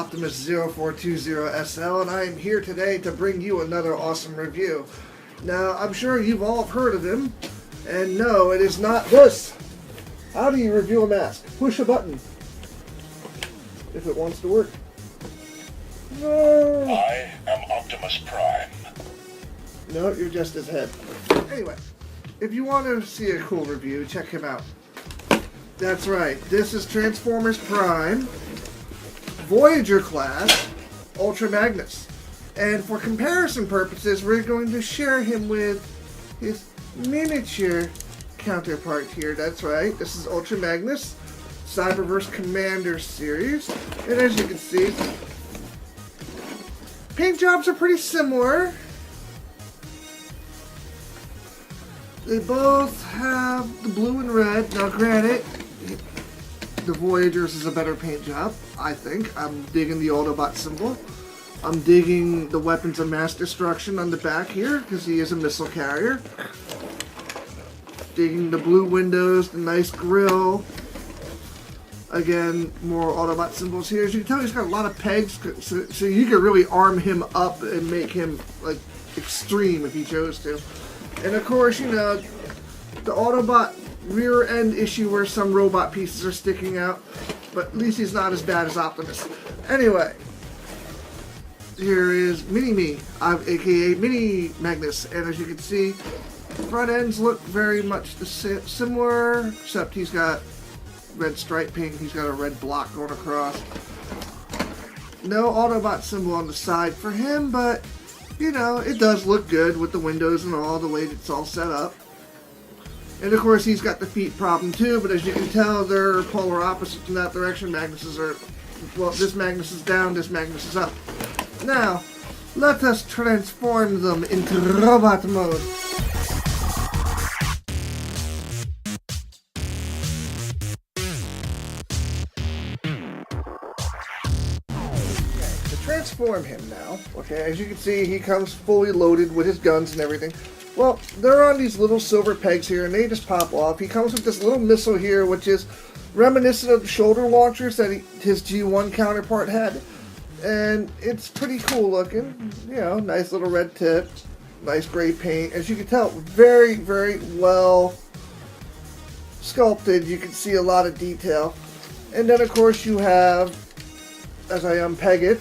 Optimus0420SL, and I am here today to bring you another awesome review. Now, I'm sure you've all heard of him, and no, it is not this. How do you review a mask? Push a button. If it wants to work. No. I am Optimus Prime. No, you're just his head. Anyway, if you want to see a cool review, check him out. That's right, this is Transformers Prime, Voyager class, Ultra Magnus. And for comparison purposes, we're going to share him with his miniature counterpart here. That's right, this is Ultra Magnus, Cyberverse Commander series. And as you can see, paint jobs are pretty similar. They both have the blue and red. Now granted, the Voyager's is a better paint job, I think. I'm digging the Autobot symbol. I'm digging the weapons of mass destruction on the back here, because he is a missile carrier. Digging the blue windows, the nice grille. Again, more Autobot symbols here. As you can tell, he's got a lot of pegs, so you can really arm him up and make him like extreme if he chose to. And of course, you know, the Autobot rear end issue where some robot pieces are sticking out, but at least he's not as bad as Optimus. Anyway, here is Mini-Me, aka Mini Magnus, and as you can see, front ends look very much similar, except he's got red stripe paint, he's got a red block going across. No Autobot symbol on the side for him, but you know, it does look good with the windows and all, the way it's all set up. And of course, he's got the feet problem too, but as you can tell, they're polar opposites in that direction. Magnus's are, well, this Magnus is down, this Magnus is up. Now, let us transform them into robot mode. Transform him now. Okay, as you can see, he comes fully loaded with his guns and everything. Well, they're on these little silver pegs here, and they just pop off. He comes with this little missile here, which is reminiscent of the shoulder launchers that his G1 counterpart had. And it's pretty cool looking. You know, nice little red tip, nice gray paint. As you can tell, very, very well sculpted. You can see a lot of detail. And then, of course, you have, as I unpeg it,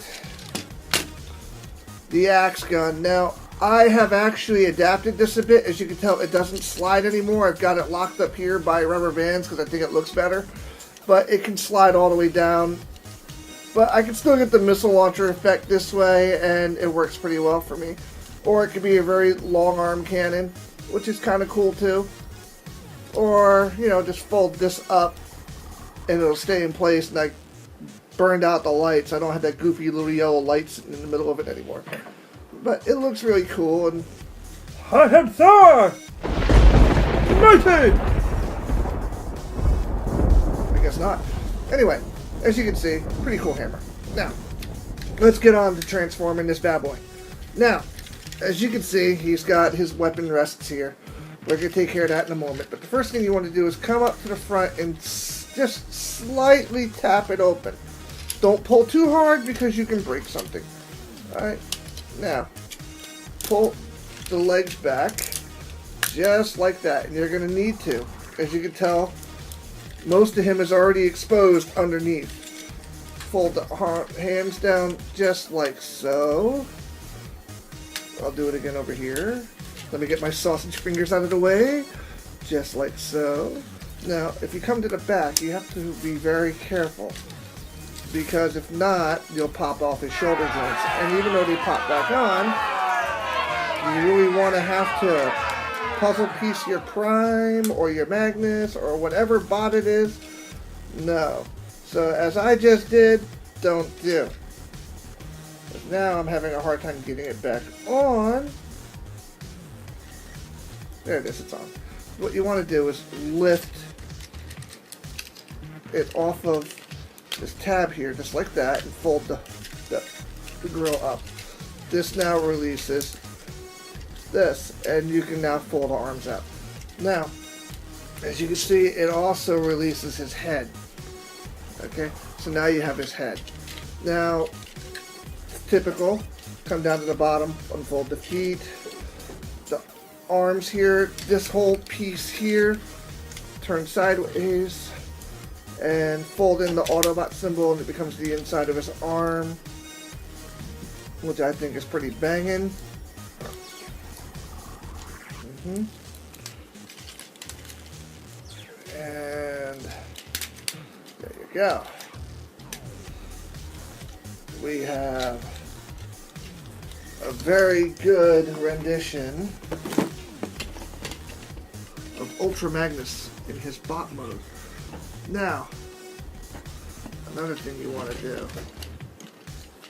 the axe gun. Now, I have actually adapted this a bit. As you can tell, it doesn't slide anymore. I've got it locked up here by rubber bands because I think it looks better. But it can slide all the way down. But I can still get the missile launcher effect this way, and it works pretty well for me. Or it could be a very long arm cannon, which is kind of cool too. Or, you know, just fold this up and it'll stay in place, and I burned out the lights. I don't have that goofy little yellow lights in the middle of it anymore. But it looks really cool, and I am Thor! United! I guess not. Anyway, as you can see, pretty cool hammer. Now, let's get on to transforming this bad boy. Now, as you can see, he's got his weapon rests here. We're going to take care of that in a moment. But the first thing you want to do is come up to the front and just slightly tap it open. Don't pull too hard because you can break something. Alright, now pull the legs back just like that, and you're going to need to. As you can tell, most of him is already exposed underneath. Fold the hands down just like so. I'll do it again over here. Let me get my sausage fingers out of the way, just like so. Now, if you come to the back, you have to be very careful, because if not, you'll pop off his shoulder joints. And even though they pop back on, you really want to have to puzzle piece your Prime or your Magnus or whatever bot it is. No. So as I just did, don't do. But now I'm having a hard time getting it back on. There it is, it's on. What you want to do is lift it off of this tab here, just like that, and fold the grill up. This now releases this, and you can now fold the arms out. Now, as you can see, it also releases his head. Okay, so now you have his head. Now, typical, come down to the bottom, unfold the feet, the arms here, this whole piece here, turn sideways, and fold in the Autobot symbol, and it becomes the inside of his arm, which I think is pretty banging. And there you go. We have a very good rendition of Ultra Magnus in his bot mode. Now, another thing you want to do,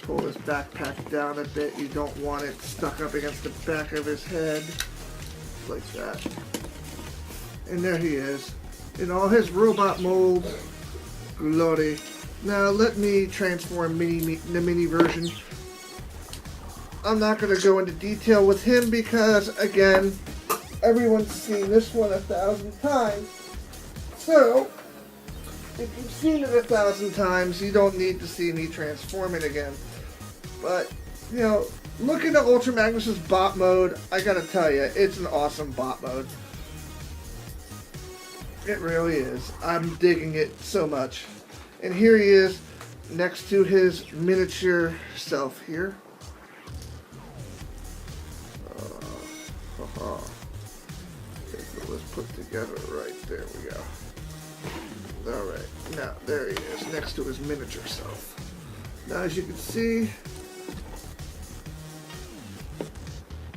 pull his backpack down a bit. You don't want it stuck up against the back of his head, like that. And there he is, in all his robot mold glory. Now let me transform the mini version. I'm not going to go into detail with him because, again, everyone's seen this one 1,000 times. So, if you've seen it 1,000 times, you don't need to see me transform it again. But, you know, looking at Ultra Magnus's bot mode, I gotta tell you, it's an awesome bot mode. It really is. I'm digging it so much. And here he is, next to his miniature self here. If it was put together right, there we go. Alright, now there he is, next to his miniature self. Now as you can see,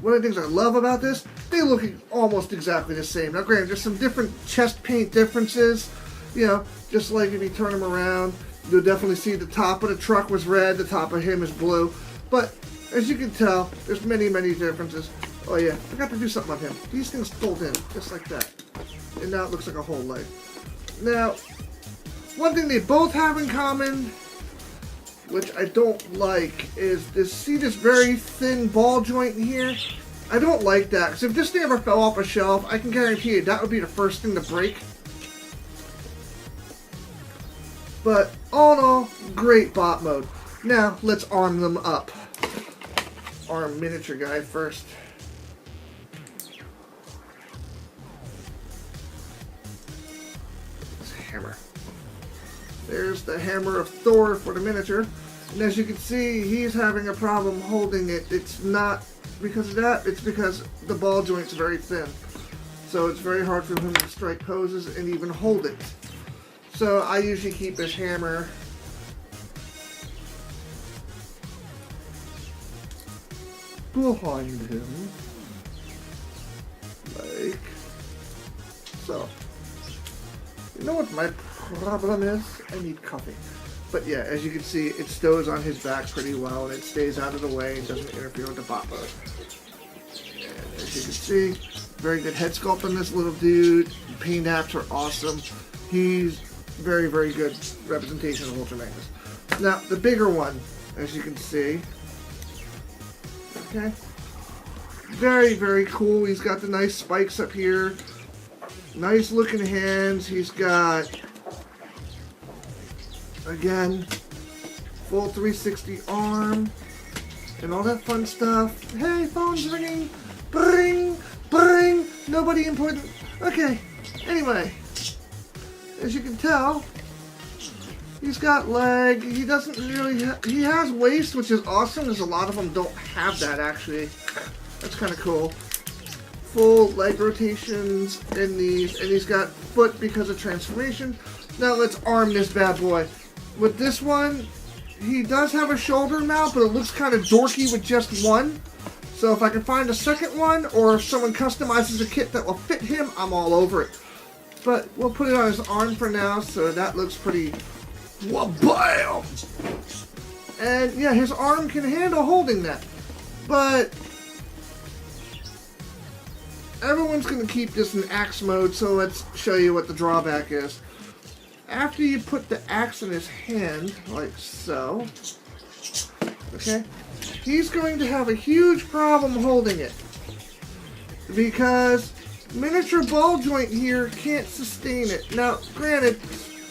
one of the things I love about this, they look almost exactly the same. Now granted, there's some different chest paint differences, you know, just like if you turn them around, you'll definitely see the top of the truck was red, the top of him is blue. But as you can tell, there's many, many differences. Oh yeah, forgot to do something on him. These things fold in, just like that. And now it looks like a whole leg. Now, one thing they both have in common, which I don't like, is this, see this very thin ball joint in here? I don't like that, because if this thing ever fell off a shelf, I can guarantee you that would be the first thing to break. But, all in all, great bot mode. Now, let's arm them up. Arm miniature guy first. Hammer. There's the hammer of Thor for the miniature. And as you can see, he's having a problem holding it. It's not because of that, it's because the ball joint's very thin. So it's very hard for him to strike poses and even hold it. So I usually keep this hammer behind him, like so. You know what my problem is? I need coffee. But yeah, as you can see, it stows on his back pretty well, and it stays out of the way and doesn't interfere with the bot mode. And as you can see, very good head sculpt on this little dude. Paint apps are awesome. He's very, very good representation of Ultra Magnus. Now, the bigger one, as you can see, okay, very, very cool. He's got the nice spikes up here. Nice looking hands. He's got, again, full 360 arm and all that fun stuff. Hey, phone's ringing. Bring, bring. Nobody important. Okay. Anyway, as you can tell, he's got leg. He doesn't really. He has waist, which is awesome. There's a lot of them don't have that actually. That's kind of cool. Full leg rotations in these, and he's got foot because of transformation. Now let's arm this bad boy. With this one, he does have a shoulder mount, but it looks kind of dorky with just one. So if I can find a second one, or if someone customizes a kit that will fit him, I'm all over it. But we'll put it on his arm for now, so that looks pretty wabam. And yeah, his arm can handle holding that. But everyone's going to keep this in axe mode, so let's show you what the drawback is. After you put the axe in his hand, like so, okay, he's going to have a huge problem holding it. Because miniature ball joint here can't sustain it. Now, granted,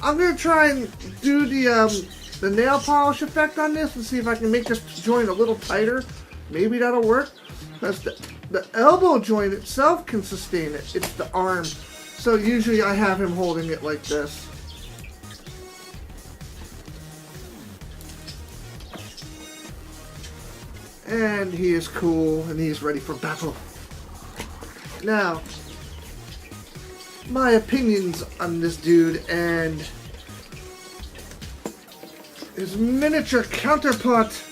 I'm going to try and do the the nail polish effect on this and see if I can make this joint a little tighter. Maybe that'll work. Because the elbow joint itself can sustain it. It's the arm. So usually I have him holding it like this. And he is cool and he's ready for battle. Now, my opinions on this dude and his miniature counterpart.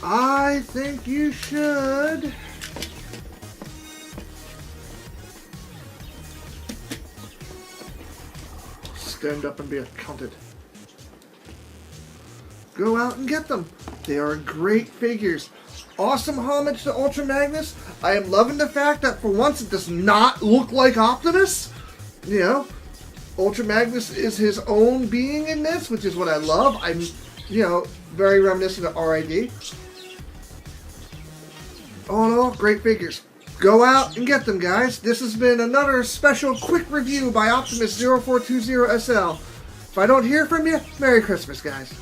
I think you should stand up and be accounted. Go out and get them. They are great figures. Awesome homage to Ultra Magnus. I am loving the fact that for once it does not look like Optimus. You know, Ultra Magnus is his own being in this, which is what I love. I'm, you know, very reminiscent of RID. All in all, great figures. Go out and get them, guys. This has been another special quick review by Optimus0420SL. If I don't hear from you, Merry Christmas, guys.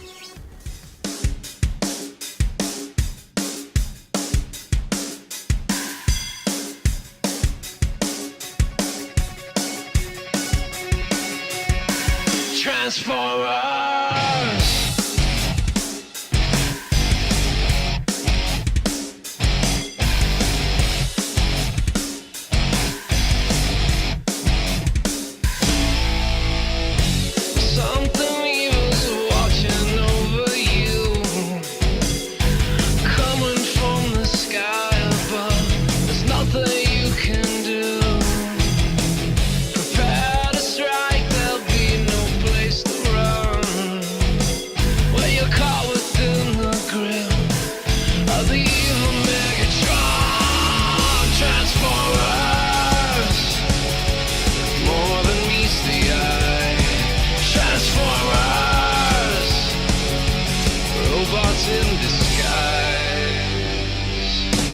Transformer.